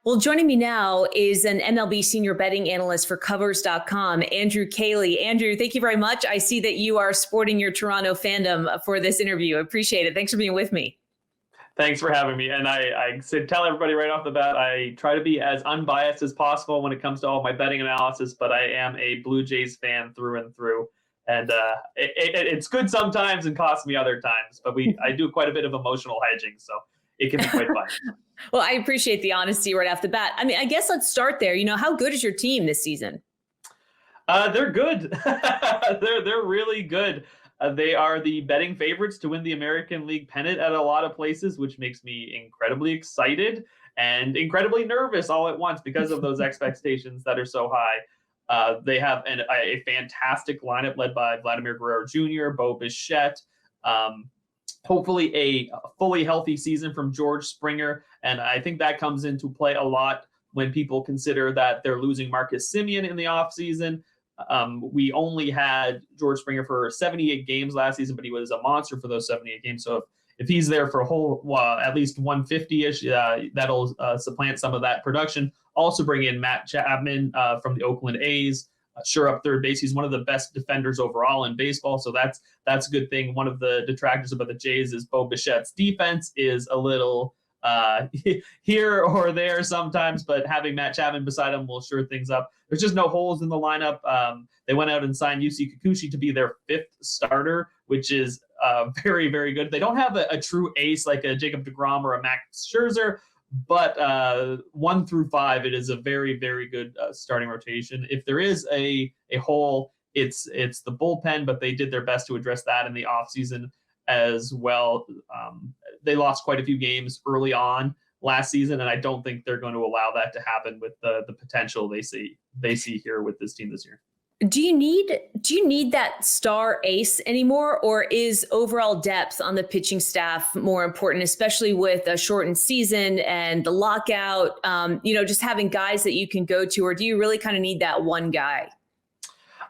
Well, joining me now is an MLB senior betting analyst for Covers.com, Andrew Caley. Andrew, thank you very much. I see that you are sporting your Toronto fandom for this interview. I appreciate it. Thanks for being with me. Thanks for having me. And I said, tell everybody right off the bat, I try to be as unbiased as possible when it comes to all my betting analysis, but I am a Blue Jays fan through and through. And it's good sometimes and costs me other times, but I do quite a bit of emotional hedging, so it can be quite fun. Well, I appreciate the honesty right off the bat. I mean, I guess let's start there. How good is your team this season? They're good. They're really good. They are the betting favorites to win the American League pennant at a lot of places, which makes me incredibly excited and incredibly nervous all at once because of those expectations that are so high. They have a fantastic lineup led by Vladimir Guerrero Jr., Bo Bichette, hopefully a fully healthy season from George Springer. And I think that comes into play a lot when people consider that they're losing Marcus Semien in the offseason. We only had George Springer for 78 games last season, but he was a monster for those 78 games. So if he's there for a whole, at least 150-ish, that'll supplant some of that production. Also bring in Matt Chapman from the Oakland A's. Sure up third base. He's one of the best defenders overall in baseball, so that's a good thing. One of the detractors about the Jays is Bo Bichette's defense is a little here or there sometimes, but having Matt Chapman beside him will shore things up. There's just no holes in the lineup. They went out and signed Yusei Kikuchi to be their fifth starter, which is very, very good. They don't have a true ace like a Jacob deGrom or a Max Scherzer, but 1 through 5, it is a very, very good starting rotation. If there is a hole, it's the bullpen, but they did their best to address that in the offseason as well. They lost quite a few games early on last season, and I don't think they're going to allow that to happen with the potential they see here with this team this year. Do you need that star ace anymore, or is overall depth on the pitching staff more important, especially with a shortened season and the lockout? Just having guys that you can go to, or do you really kind of need that one guy?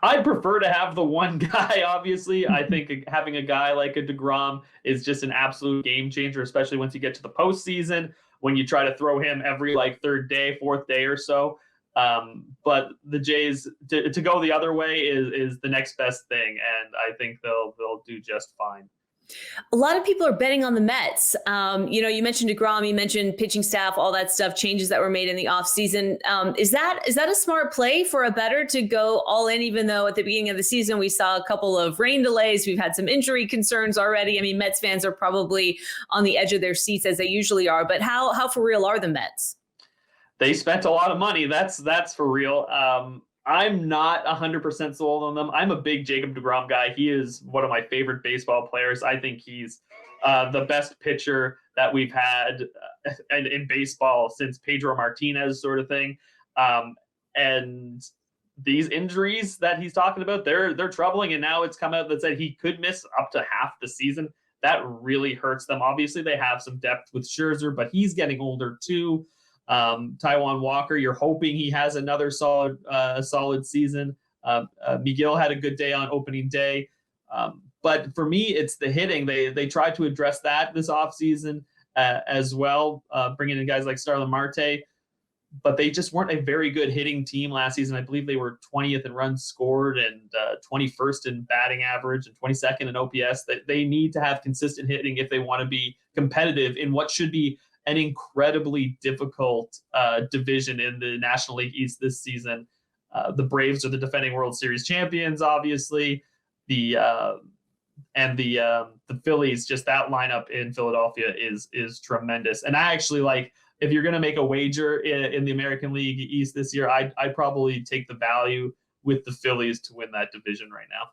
I'd prefer to have the one guy, obviously. I think having a guy like a deGrom is just an absolute game changer, especially once you get to the postseason, when you try to throw him every third day, fourth day or so. But the Jays to go the other way is the next best thing, and I think they'll do just fine. A lot of people are betting on the Mets. You mentioned deGrom, you mentioned pitching staff, all that stuff, changes that were made in the offseason. Is that a smart play for a bettor to go all in, even though at the beginning of the season we saw a couple of rain delays? We've had some injury concerns already. I mean, Mets fans are probably on the edge of their seats as they usually are, but how for real are the Mets? They spent a lot of money. That's for real. I'm not 100% sold on them. I'm a big Jacob deGrom guy. He is one of my favorite baseball players. I think he's the best pitcher that we've had in baseball since Pedro Martinez, sort of thing. And these injuries that he's talking about, they're troubling. And now it's come out that said he could miss up to half the season. That really hurts them. Obviously, they have some depth with Scherzer, but he's getting older too. Taiwan Walker, you're hoping he has another solid season. Miguel had a good day on opening day. But for me, it's the hitting. They tried to address that this offseason as well, bringing in guys like Starlin Marte. But they just weren't a very good hitting team last season. I believe they were 20th in runs scored and 21st in batting average and 22nd in OPS. They need to have consistent hitting if they want to be competitive in what should be an incredibly difficult division in the National League East this season. The Braves are the defending World Series champions, obviously. The Phillies, just that lineup in Philadelphia is tremendous. And I actually if you're going to make a wager in the American League East this year, I'd probably take the value with the Phillies to win that division right now.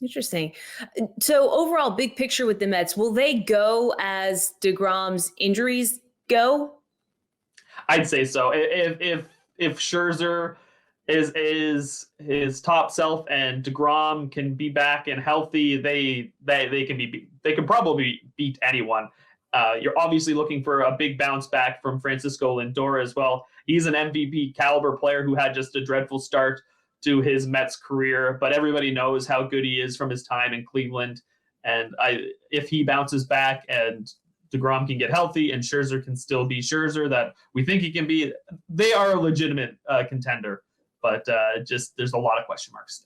Interesting. So overall, big picture with the Mets, will they go as deGrom's injuries go? I'd say so. If Scherzer is his top self and deGrom can be back and healthy, they can probably beat anyone. You're obviously looking for a big bounce back from Francisco Lindor as well. He's an MVP caliber player who had just a dreadful start to his Mets career, but everybody knows how good he is from his time in Cleveland. And if he bounces back and DeGrom can get healthy and Scherzer can still be Scherzer that we think he can be, they are a legitimate contender. But just there's a lot of question marks still.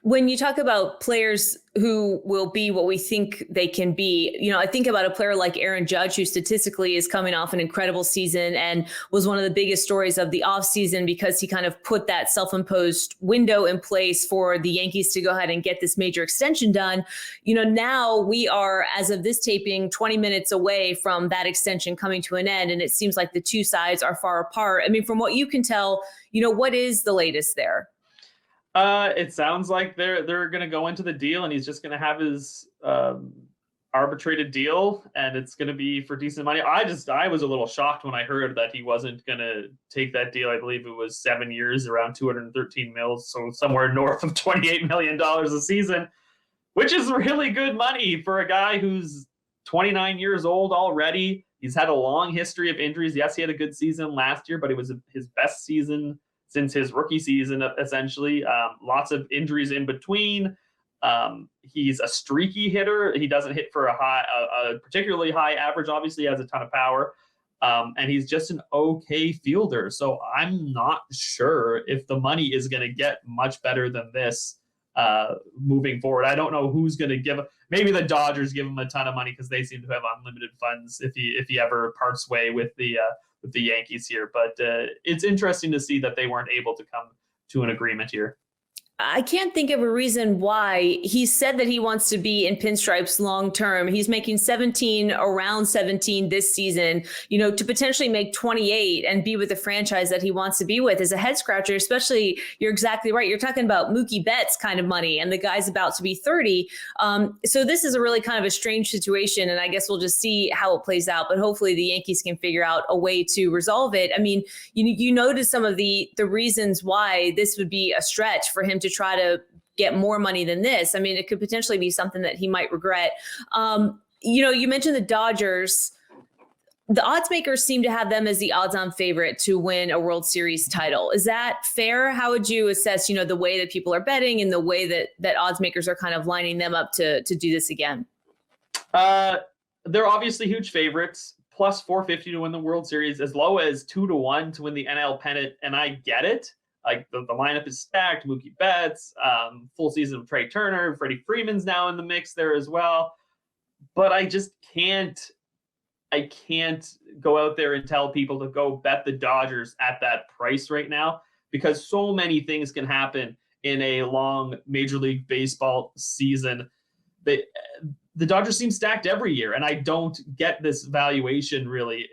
When you talk about players who will be what we think they can be, I think about a player like Aaron Judge, who statistically is coming off an incredible season and was one of the biggest stories of the offseason because he kind of put that self-imposed window in place for the Yankees to go ahead and get this major extension done. Now we are, as of this taping, 20 minutes away from that extension coming to an end. And it seems like the two sides are far apart. I mean, from what you can tell, what is the latest there? It sounds like they're going to go into the deal, and he's just going to have his arbitrated deal, and it's going to be for decent money. I was a little shocked when I heard that he wasn't going to take that deal. I believe it was 7 years, around 213 mils, so somewhere north of $28 million a season, which is really good money for a guy who's 29 years old already. He's had a long history of injuries. Yes, he had a good season last year, but it was his best season since his rookie season, essentially. Lots of injuries in between. He's a streaky hitter. He doesn't hit for a particularly high average. Obviously, he has a ton of power. And he's just an okay fielder. So I'm not sure if the money is going to get much better than this moving forward. I don't know who's going to give. Maybe the Dodgers give him a ton of money because they seem to have unlimited funds if he ever parts way with the Yankees here. But it's interesting to see that they weren't able to come to an agreement here. I can't think of a reason why. He said that he wants to be in pinstripes long term. He's making around 17 this season, to potentially make 28 and be with the franchise that he wants to be with is a head scratcher, especially, you're exactly right. You're talking about Mookie Betts kind of money, and the guy's about to be 30. So this is a really kind of a strange situation, and I guess we'll just see how it plays out. But hopefully the Yankees can figure out a way to resolve it. I mean, you notice some of the reasons why this would be a stretch for him to try to get more money than this. I mean, it could potentially be something that he might regret. You mentioned the Dodgers. The odds makers seem to have them as the odds-on favorite to win a World Series title. Is that fair? How would you assess, the way that people are betting and the way that odds makers are kind of lining them up to do this again? They're obviously huge favorites, plus 450 to win the World Series, as low as 2-1 to win the NL pennant. And I get it. Like the lineup is stacked. Mookie Betts, full season of Trey Turner, Freddie Freeman's now in the mix there as well. But I just can't go out there and tell people to go bet the Dodgers at that price right now, because so many things can happen in a long Major League Baseball season. The Dodgers seem stacked every year, and I don't get this valuation really.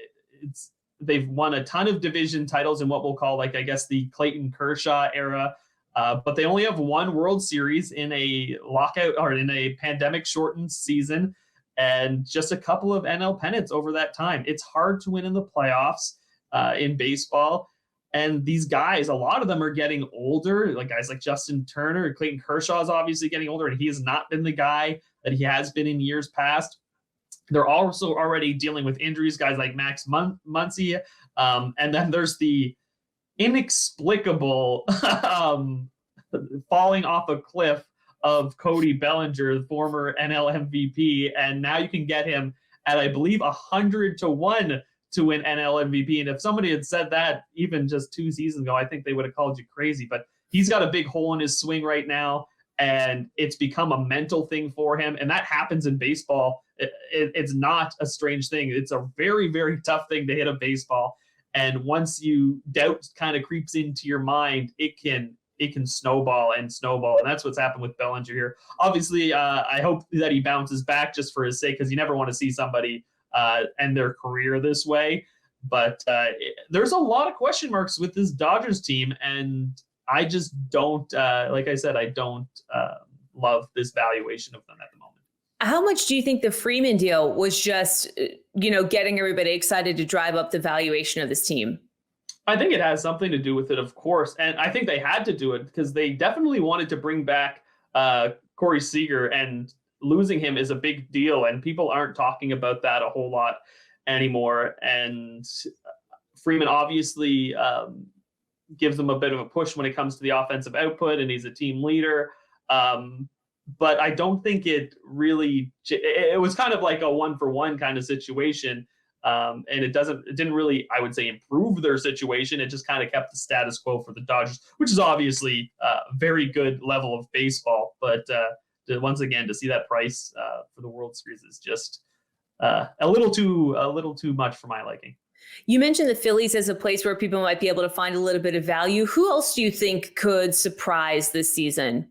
They've won a ton of division titles in what we'll call, I guess, the Clayton Kershaw era. But they only have one World Series in a lockout or in a pandemic shortened season, and just a couple of NL pennants over that time. It's hard to win in the playoffs in baseball. And these guys, a lot of them are getting older, like guys like Justin Turner. Clayton Kershaw is obviously getting older, and he has not been the guy that he has been in years past. They're also already dealing with injuries, guys like Max Muncy. And then there's the inexplicable falling off a cliff of Cody Bellinger, the former NL MVP. And now you can get him at, I believe, 100-1 to win NL MVP. And if somebody had said that even just 2 seasons ago, I think they would have called you crazy. But he's got a big hole in his swing right now, and it's become a mental thing for him. And that happens in baseball. It's not a strange thing. It's a very, very tough thing to hit a baseball. And once doubt kind of creeps into your mind, it can snowball and snowball. And that's what's happened with Bellinger here. Obviously, I hope that he bounces back just for his sake, because you never want to see somebody end their career this way. But there's a lot of question marks with this Dodgers team. And I just don't, like I said, I don't love this valuation of them at the moment. How much do you think the Freeman deal was just, getting everybody excited to drive up the valuation of this team? I think it has something to do with it, of course. And I think they had to do it because they definitely wanted to bring back Corey Seager, and losing him is a big deal. And people aren't talking about that a whole lot anymore. And Freeman obviously gives them a bit of a push when it comes to the offensive output, and he's a team leader. but I don't think it really. It was kind of like a 1-for-1 kind of situation, and it didn't really, I would say, improve their situation. It just kind of kept the status quo for the Dodgers, which is obviously a very good level of baseball. But once again, to see that price for the World Series is just a little too much for my liking. You mentioned the Phillies as a place where people might be able to find a little bit of value. Who else do you think could surprise this season?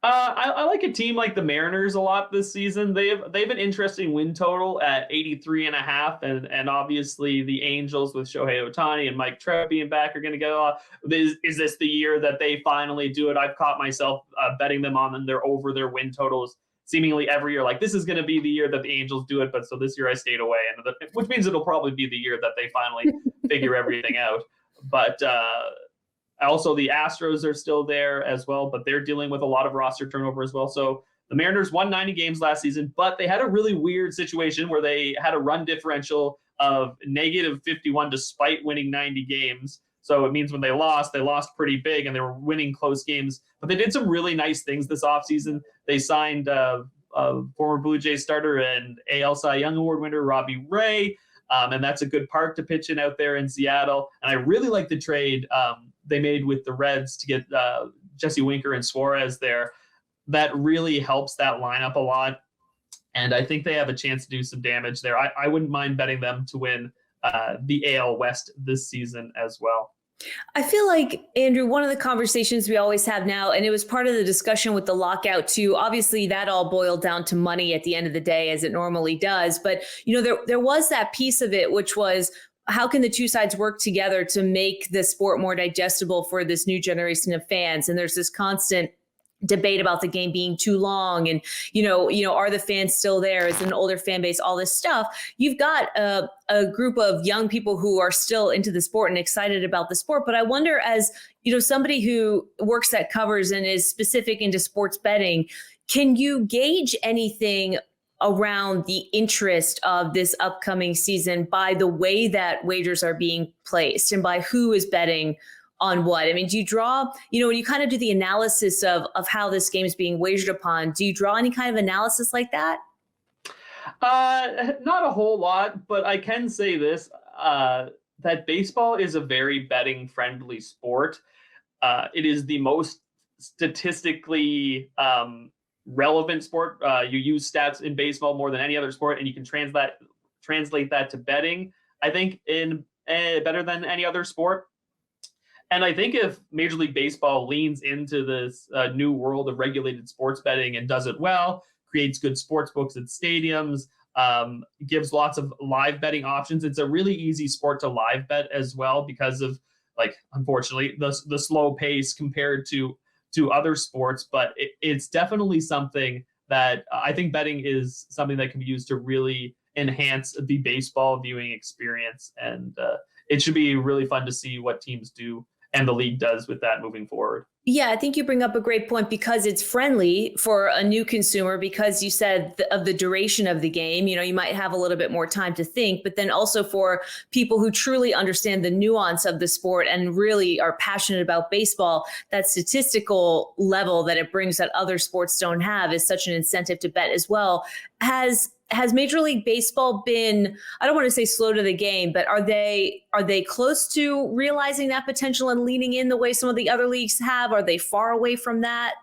I like a team like the Mariners a lot this season. They have an interesting win total at 83.5, and obviously the Angels with Shohei Ohtani and Mike Trout being back are going to get a lot. Is this the year that they finally do it? I've caught myself betting them on them. They're over their win totals seemingly every year. Like, this is going to be the year that the Angels do it, but so this year I stayed away, which means it'll probably be the year that they finally figure everything out. But also, the Astros are still there as well, but they're dealing with a lot of roster turnover as well. So the Mariners won 90 games last season, but they had a really weird situation where they had a run differential of -51 despite winning 90 games. So it means when they lost pretty big, and they were winning close games. But they did some really nice things this offseason. They signed a former Blue Jays starter and AL Cy Young Award winner Robbie Ray, and that's a good park to pitch in out there in Seattle. And I really like the trade they made with the Reds to get Jesse Winker and Suarez there. That really helps that lineup a lot. And I think they have a chance to do some damage there. I wouldn't mind betting them to win the AL West this season as well. I feel like, Andrew, one of the conversations we always have now, and it was part of the discussion with the lockout too, obviously that all boiled down to money at the end of the day, as it normally does. But, there was that piece of it, which was, how can the two sides work together to make the sport more digestible for this new generation of fans? And there's this constant debate about the game being too long, and are the fans still there? Is it an older fan base? All this stuff. You've got a group of young people who are still into the sport and excited about the sport. But I wonder, as somebody who works at covers and is specific into sports betting, can you gauge anything around the interest of this upcoming season by the way that wagers are being placed and by who is betting on what? I mean, do you draw, when you kind of do the analysis of how this game is being wagered upon, do you draw any kind of analysis like that? Not a whole lot, but I can say this, that baseball is a very betting friendly sport. It is the most statistically relevant sport. You use stats in baseball more than any other sport, and you can translate that to betting, I think, in better than any other sport. And I think if Major League Baseball leans into this new world of regulated sports betting and does it well, creates good sports books at stadiums, gives lots of live betting options. It's a really easy sport to live bet as well because of, unfortunately, the slow pace compared to other sports. But it's definitely something that I think betting is something that can be used to really enhance the baseball viewing experience. And it should be really fun to see what teams do and the league does with that moving forward. Yeah, I think you bring up a great point because it's friendly for a new consumer, because you said of the duration of the game, you might have a little bit more time to think, but then also for people who truly understand the nuance of the sport and really are passionate about baseball, that statistical level that it brings that other sports don't have is such an incentive to bet as well. Has Major League Baseball been, I don't want to say slow to the game, but are they close to realizing that potential and leaning in the way some of the other leagues have? Are they far away from that?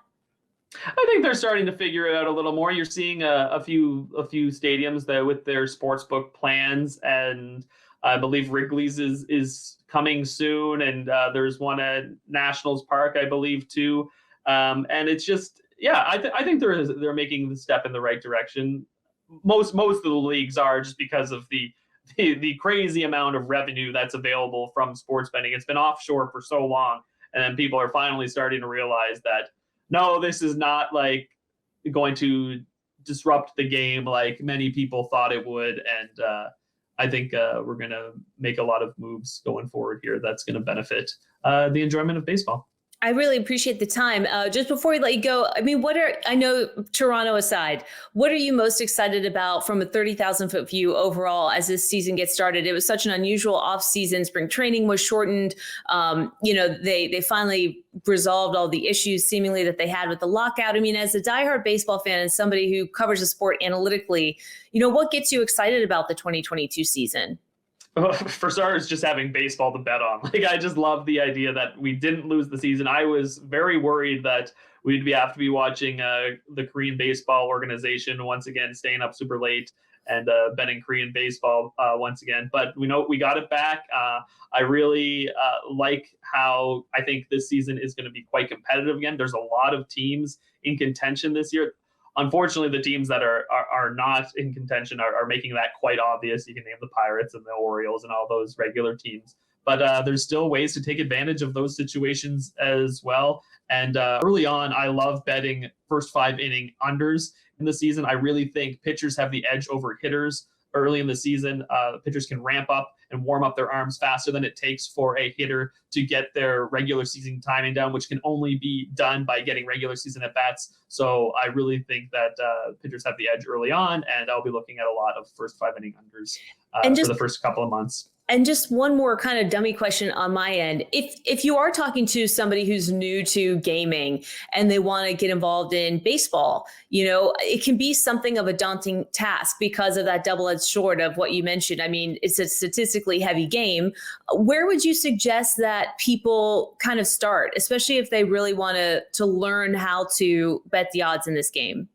I think they're starting to figure it out a little more. You're seeing a few stadiums that with their sportsbook plans, and I believe Wrigley's is coming soon, and there's one at Nationals Park, I believe, too. And it's just, I think they're making the step in the right direction. Most of the leagues are, just because of the crazy amount of revenue that's available from sports betting. It's been offshore for so long, and then people are finally starting to realize that no, this is not going to disrupt the game like many people thought it would. And I think we're going to make a lot of moves going forward here that's going to benefit the enjoyment of baseball. I really appreciate the time. Just before we let you go, I mean, I know Toronto aside, what are you most excited about from a 30,000 foot view overall as this season gets started? It was such an unusual off season. Spring training was shortened. They finally resolved all the issues seemingly that they had with the lockout. I mean, as a diehard baseball fan and somebody who covers the sport analytically, what gets you excited about the 2022 season? For starters, just having baseball to bet on. Like, I just love the idea that we didn't lose the season. I was very worried that we'd have to be watching the Korean baseball organization once again, staying up super late and betting Korean baseball once again. But we got it back. I really like how I think this season is going to be quite competitive again. There's a lot of teams in contention this year. Unfortunately, the teams that are not in contention are making that quite obvious. You can name the Pirates and the Orioles and all those regular teams. But there's still ways to take advantage of those situations as well. And early on, I love betting first 5 inning unders in the season. I really think pitchers have the edge over hitters early in the season. Pitchers can ramp up and warm up their arms faster than it takes for a hitter to get their regular season timing down, which can only be done by getting regular season at bats. So I really think that pitchers have the edge early on, and I'll be looking at a lot of first 5 inning unders for the first couple of months. And just one more kind of dummy question on my end. If you are talking to somebody who's new to gaming and they want to get involved in baseball, it can be something of a daunting task because of that double-edged sword of what you mentioned. I mean, it's a statistically heavy game. Where would you suggest that people kind of start, especially if they really want to learn how to bet the odds in this game?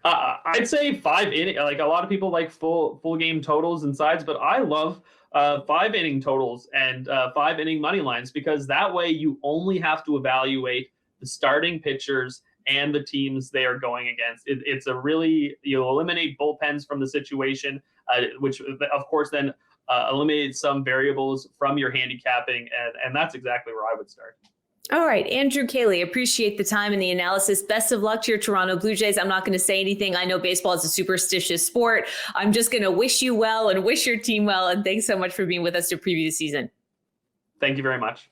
I'd say 5 inning. Like, a lot of people like full game totals and sides, but I love 5 inning totals and 5 inning money lines, because that way you only have to evaluate the starting pitchers and the teams they are going against. It's a really, you eliminate bullpens from the situation, which of course then eliminates some variables from your handicapping, and that's exactly where I would start. All right, Andrew, Caley, appreciate the time and the analysis. Best of luck to your Toronto Blue Jays. I'm not going to say anything. I know baseball is a superstitious sport. I'm just going to wish you well and wish your team well. And thanks so much for being with us to preview the season. Thank you very much.